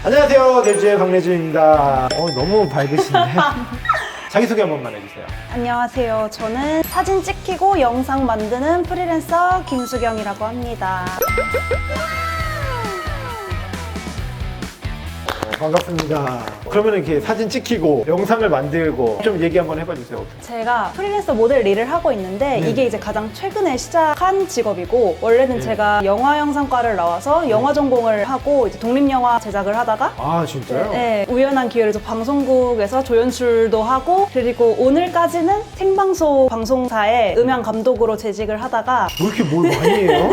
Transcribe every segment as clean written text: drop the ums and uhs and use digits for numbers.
안녕하세요, 내주의 박내주입니다. 너무 밝으신데. 자기소개 한 번만 해주세요. 안녕하세요. 저는 사진 찍히고 영상 만드는 프리랜서 김수경이라고 합니다. 반갑습니다. 그러면 이렇게 사진 찍히고 영상을 만들고 좀 얘기 한번 해봐 주세요. 제가 프리랜서 모델 일을 하고 있는데 이게 이제 가장 최근에 시작한 직업이고, 원래는 제가 영화 영상과를 나와서 영화 전공을 하고 이제 독립영화 제작을 하다가 아, 진짜요? 네, 우연한 기회로 방송국에서 조연출도 하고, 그리고 오늘까지는 생방송 방송사의 음향 감독으로 재직을 하다가 왜 이렇게 뭘 많이 해요?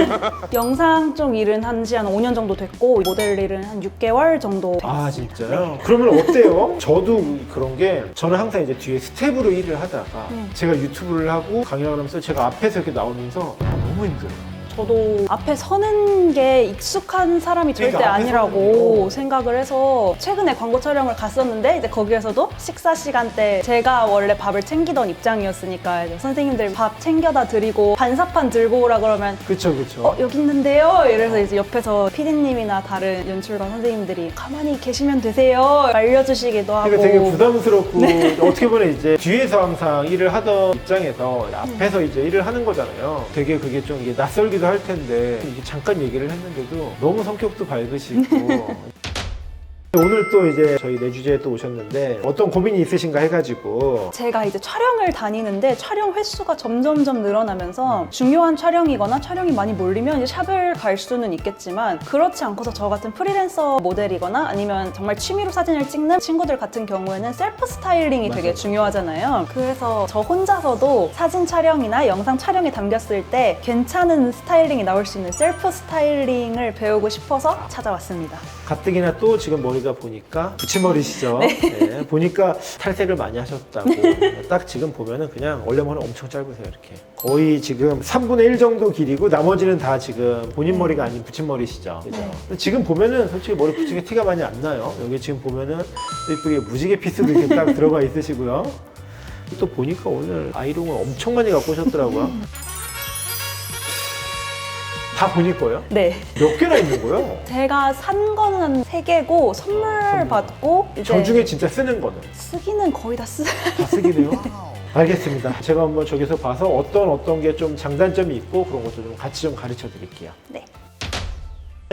영상 쪽 일은 한 지 한 5년 정도 됐고, 모델 일은 한 6개월 정도 됐어요. 아, 진짜요? 그러면 어때요? 저도 그런 게, 저는 항상 이제 뒤에 스텝으로 일을 하다가 제가 유튜브를 하고 강연을 하면서 제가 앞에서 이렇게 나오면서 너무 힘들어요. 저도 앞에 서는 게 익숙한 사람이 절대 그러니까 앞에 아니라고 서는 생각을 해서 최근에 광고 촬영을 갔었는데, 이제 거기에서도 식사 시간 때 제가 원래 밥을 챙기던 입장이었으니까 이제 선생님들 밥 챙겨다 드리고 반사판 들고 오라 그러면 그쵸. 여기 있는데요? 이래서 이제 옆에서 PD님이나 다른 연출관 선생님들이 가만히 계시면 되세요 알려주시기도 하고. 그러니까 되게 부담스럽고 어떻게 보면 이제 뒤에서 항상 일을 하던 입장에서 앞에서 이제 일을 하는 거잖아요. 되게 그게 좀 이게 낯설기도 할 텐데, 이게 잠깐 얘기를 했는데도 너무 성격도 밝으시고 오늘 또 이제 저희 내주제에 또 오셨는데 어떤 고민이 있으신가 해가지고. 제가 이제 촬영을 다니는데 촬영 횟수가 점점점 늘어나면서 중요한 촬영이거나 촬영이 많이 몰리면 이제 샵을 갈 수는 있겠지만, 그렇지 않고서 저 같은 프리랜서 모델이거나 아니면 정말 취미로 사진을 찍는 친구들 같은 경우에는 셀프 스타일링이 되게 맞아요. 중요하잖아요. 그래서 저 혼자서도 사진 촬영이나 영상 촬영에 담겼을 때 괜찮은 스타일링이 나올 수 있는 셀프 스타일링을 배우고 싶어서 찾아왔습니다. 가뜩이나 또 지금 머리가 보니까 붙임머리시죠? 네, 보니까 탈색을 많이 하셨다고. 딱 지금 보면은 그냥 원래 머리 엄청 짧으세요, 이렇게. 거의 지금 3분의 1 정도 길이고 나머지는 다 지금 본인 머리가 아닌 붙임머리시죠? 그죠? 근데 지금 보면은 솔직히 머리 붙인 게 티가 많이 안 나요. 여기 지금 보면은 예쁘게 무지개 피스도 이렇게 딱 들어가 있으시고요. 또 보니까 오늘 아이롱을 엄청 많이 갖고 오셨더라고요. 다 본인 거예요? 네. 몇 개나 있는 거예요? 제가 산 거는 한 3개고 선물 받고 이제 저 중에 진짜 쓰는 거는? 쓰기는 거의 다 다 쓰긴 해요? 알겠습니다. 제가 한번 저기서 봐서 어떤 게 좀 장단점이 있고 그런 것도 좀 같이 좀 가르쳐 드릴게요. 네.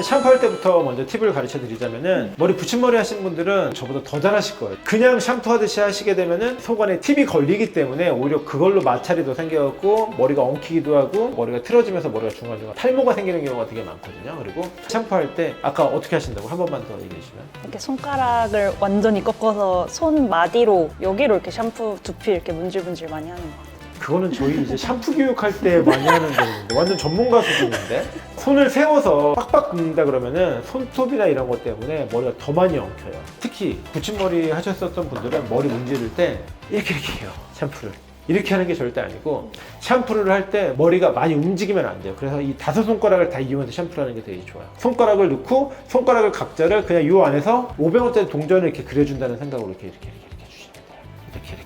샴푸할 때부터 먼저 팁을 가르쳐 드리자면은, 머리 붙임머리 하시는 분들은 저보다 더 잘하실 거예요. 그냥 샴푸하듯이 하시게 되면은 속안에 팁이 걸리기 때문에 오히려 그걸로 마찰이 더 생겨갖고 머리가 엉키기도 하고 머리가 틀어지면서 머리가 중간중간 탈모가 생기는 경우가 되게 많거든요. 그리고 샴푸할 때 아까 어떻게 하신다고 한 번만 더 얘기해 주시면. 이렇게 손가락을 완전히 꺾어서 손 마디로 여기로 이렇게 샴푸 두피 이렇게 문질문질 많이 하는 거. 그거는 저희 이제 샴푸 교육할 때 많이 하는 건데, 완전 전문가 수준인데. 손을 세워서 빡빡 긁는다 그러면은 손톱이나 이런 것 때문에 머리가 더 많이 엉켜요. 특히 붙임머리 하셨었던 분들은 머리 문지를 때 이렇게 해요, 샴푸를. 이렇게 하는 게 절대 아니고, 샴푸를 할 때 머리가 많이 움직이면 안 돼요. 그래서 이 5손가락을 다 이용해서 샴푸를 하는 게 되게 좋아요. 손가락을 넣고 손가락을 각자를 그냥 이 안에서 500원짜리 동전을 이렇게 그려준다는 생각으로 이렇게 주시면 돼요. 이렇게.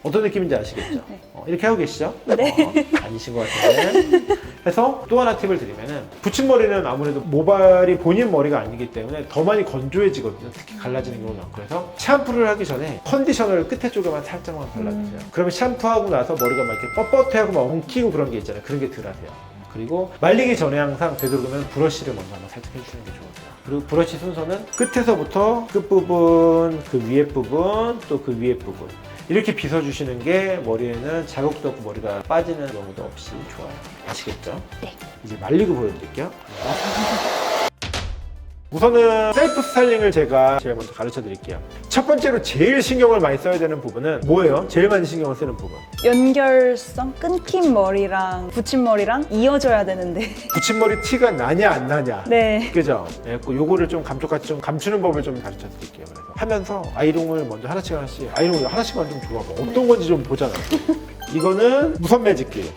어떤 느낌인지 아시겠죠? 네. 이렇게 하고 계시죠? 네. 아니신 것 같은데. 그래서 또 하나 팁을 드리면은, 붙임머리는 아무래도 모발이 본인 머리가 아니기 때문에 더 많이 건조해지거든요. 특히 갈라지는 경우가 많고. 그래서 샴푸를 하기 전에 컨디셔너를 끝에 쪽에만 살짝만 발라주세요. 그러면 샴푸하고 나서 머리가 막 이렇게 뻣뻣해하고 막 엉키고 그런 게 있잖아요. 그런 게 덜 하세요. 그리고 말리기 전에 항상 되도록이면 브러쉬를 먼저 한번 살짝 해주시는 게 좋으세요. 그리고 브러쉬 순서는 끝에서부터 끝부분, 그 위에 부분, 또 그 위에 부분, 이렇게 빗어주시는 게 머리에는 자극도 없고 머리가 빠지는 경우도 없이 좋아요. 아시겠죠? 네. 이제 말리고 보여드릴게요. 우선은 셀프 스타일링을 제가 먼저 가르쳐 드릴게요. 첫 번째로 제일 신경을 많이 써야 되는 부분은 뭐예요? 제일 많이 신경을 쓰는 부분. 연결성? 끊긴 머리랑 붙임머리랑 이어져야 되는데. 붙임머리 티가 나냐 안 나냐. 네. 그죠? 네, 요거를 좀 감쪽같이 좀 감추는 법을 좀 가르쳐 드릴게요. 그래서 하면서 아이롱을 먼저 하나씩 아이롱을 하나씩만 좀 줘봐. 어떤 건지 좀 보잖아요. 이거는 무선 매직기.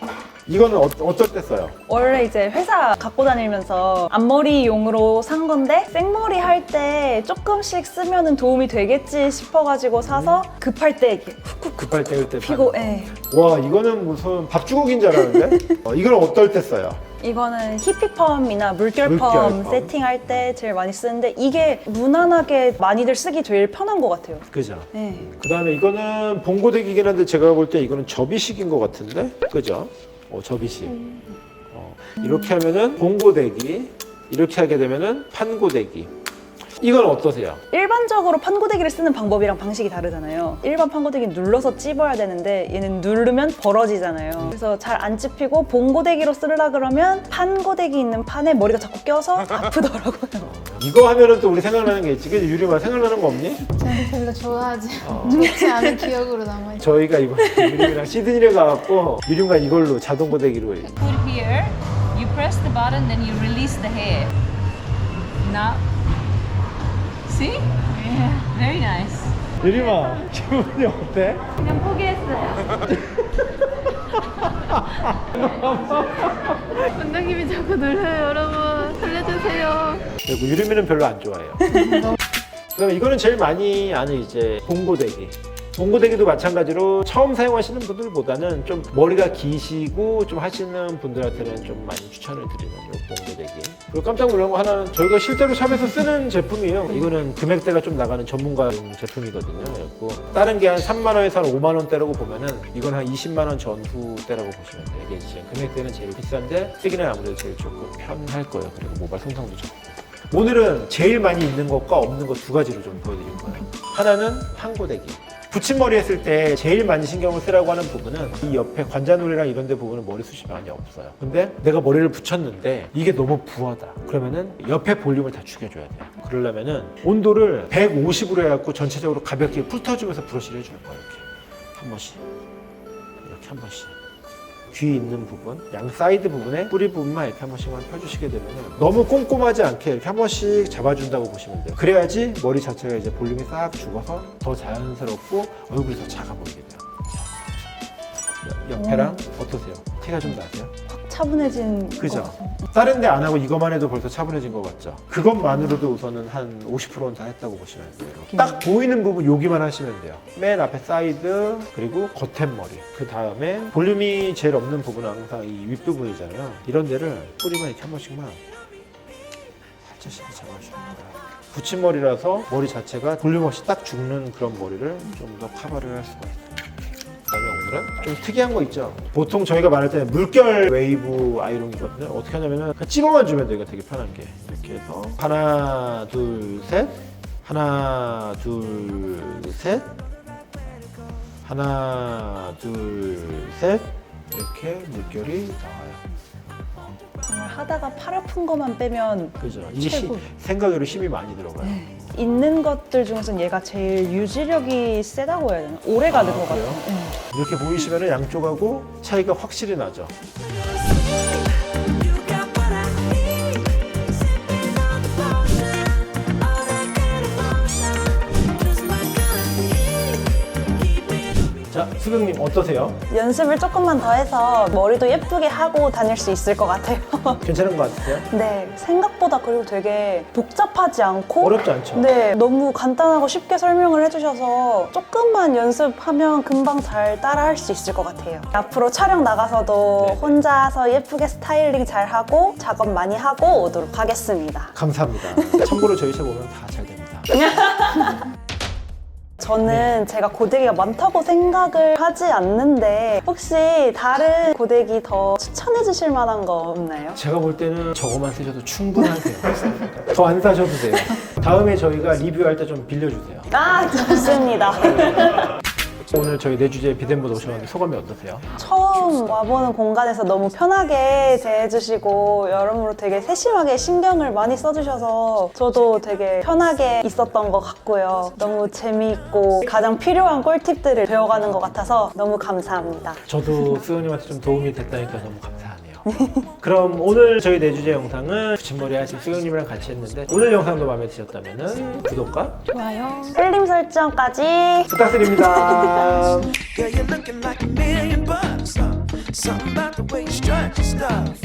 이거는 어떨 때 써요? 원래 이제 회사 갖고 다니면서 앞머리용으로 산 건데 생머리 할 때 조금씩 쓰면은 도움이 되겠지 싶어가지고 사서 급할 때 이렇게 훅훅 급할 때 피고, 예. 와, 이거는 무슨 밥주걱인 줄 알았는데? 이건 어떨 때 써요? 이거는 히피펌이나 물결펌 물결펌. 세팅할 때 제일 많이 쓰는데 이게 무난하게 많이들 쓰기 제일 편한 것 같아요. 그죠? 네. 그 다음에 이거는 봉고데기긴 한데 제가 볼 때 이거는 접이식인 것 같은데? 그죠? 접이식. 이렇게 하면은 봉고데기, 이렇게 하게 되면은 판고데기. 이건 어떠세요? 일반적으로 판고데기를 쓰는 방법이랑 방식이 다르잖아요. 일반 판고데기는 눌러서 찝어야 되는데 얘는 누르면 벌어지잖아요. 그래서 잘 안 찝히고 봉고데기로 쓰려고 그러면 판고데기 있는 판에 머리가 자꾸 껴서 아프더라고요. 이거 하면은 또 우리 생각나는 게 있지. 그지? 유리만 생각나는 거 없니? 저는 별로 좋아하지 좋지 않은 기억으로 남아있어요. 저희가 이번 유림이랑 시드니를 가갖고 유림과 이걸로 자동 고데기로 Put here, you press the button, then you release the hair. Now, see? Yeah, very nice. 유림아 기분이 어때? 그냥 포기했어요. 원장님이 자꾸 눌러요. 여러분 살려주세요. 그리고 유림이는 별로 안 좋아해요. 그다음에 이거는 제일 많이 아는 이제 봉고데기. 봉고데기도 마찬가지로 처음 사용하시는 분들보다는 좀 머리가 기시고 좀 하시는 분들한테는 좀 많이 추천을 드리는 이 봉고데기. 그리고 깜짝 놀란 거 하나는 저희가 실제로 샵에서 쓰는 제품이에요. 이거는 금액대가 좀 나가는 전문가용 제품이거든요. 그래서 다른 게 한 3만 원에서 한 5만 원대라고 보면은 이건 한 20만 원 전후대라고 보시면 돼요. 이게 이제 금액대는 제일 비싼데 쓰기는 아무래도 제일 조금 편할 거예요. 그리고 모발 손상도 적고. 오늘은 제일 많이 있는 것과 없는 것 두 가지로 좀 보여드릴 거예요. 하나는 판고데기. 붙임머리 했을 때 제일 많이 신경을 쓰라고 하는 부분은 이 옆에 관자놀이랑 이런 데 부분은 머리숱이 많이 없어요. 근데 내가 머리를 붙였는데 이게 너무 부하다. 그러면은 옆에 볼륨을 다 죽여줘야 돼요. 그러려면은 온도를 150으로 해갖고 전체적으로 가볍게 훑어주면서 브러쉬를 해주는 거예요. 이렇게 한 번씩. 이렇게 한 번씩. 귀 있는 부분, 양 사이드 부분에 뿌리 부분만 이렇게 한 번씩만 펴주시게 되면 너무 꼼꼼하지 않게 이렇게 한 번씩 잡아준다고 보시면 돼요. 그래야지 머리 자체가 이제 볼륨이 싹 죽어서 더 자연스럽고 얼굴이 더 작아 보이게 돼요. 옆에랑 어떠세요? 티가 좀 나세요? 확 차분해진 그죠? 것 같아요. 다른 데 안 하고 이것만 해도 벌써 차분해진 것 같죠? 그것만으로도 우선은 한 50%는 다 했다고 보시면 돼요. 딱 보이는 부분 여기만 하시면 돼요. 맨 앞에 사이드, 그리고 겉에머리. 그 다음에 볼륨이 제일 없는 부분은 항상 이 윗부분이잖아요. 이런 데를 뿌리만 이렇게 한 번씩만 살짝씩 잡아주는 거예요. 붙임머리라서 머리 자체가 볼륨 없이 딱 죽는 그런 머리를 좀 더 커버를 할 수가 있어요. 그다음에 오늘은 좀 특이한 거 있죠. 보통 저희가 말할 때는 물결 웨이브 아이롱이거든요. 어떻게 하냐면은 그냥 찝어만 주면 돼요. 되게 편한 게. 이렇게 해서 하나, 둘, 셋, 하나, 둘, 셋, 하나, 둘, 셋 이렇게 물결이 나와요. 정말 하다가 팔 아픈 것만 빼면 그죠? 이게 최고. 생각외로 힘이 많이 들어가요. 있는 것들 중에서는 얘가 제일 유지력이 세다고 해야 되나? 오래 가는 것 그래요? 같아요. 네. 이렇게 보이시면 양쪽하고 차이가 확실히 나죠. 자, 수경님 어떠세요? 연습을 조금만 더 해서 머리도 예쁘게 하고 다닐 수 있을 것 같아요. 괜찮은 것 같으세요? 네, 생각보다 그리고 되게 복잡하지 않고 어렵지 않죠? 네, 너무 간단하고 쉽게 설명을 해주셔서 조금만 연습하면 금방 잘 따라할 수 있을 것 같아요. 앞으로 촬영 나가서도 네네. 혼자서 예쁘게 스타일링 잘 하고 작업 많이 하고 오도록 하겠습니다. 감사합니다. 참고로 저희 샵 오면 다 잘 됩니다. 저는 제가 고데기가 많다고 생각을 하지 않는데 혹시 다른 고데기 더 추천해 주실 만한 거 없나요? 제가 볼 때는 저거만 쓰셔도 충분하세요. 더 안 사셔도 돼요. 다음에 저희가 리뷰할 때 좀 빌려주세요. 아, 좋습니다. 오늘 저희 내주제 비덴보드 오셨는데 소감이 어떠세요? 처음 와보는 공간에서 너무 편하게 대해주시고 여러모로 되게 세심하게 신경을 많이 써주셔서 저도 되게 편하게 있었던 것 같고요. 너무 재미있고 가장 필요한 꿀팁들을 배워가는 것 같아서 너무 감사합니다. 저도 수영님한테 좀 도움이 됐다니까 너무 감사하네요. 그럼 오늘 저희 내주제 영상은 붙임머리 하실 수영님이랑 같이 했는데 오늘 영상도 마음에 드셨다면 구독과 좋아요. 알림 설정까지 부탁드립니다. Girl, you're looking like $1 million. Something about the way you strut your stuff.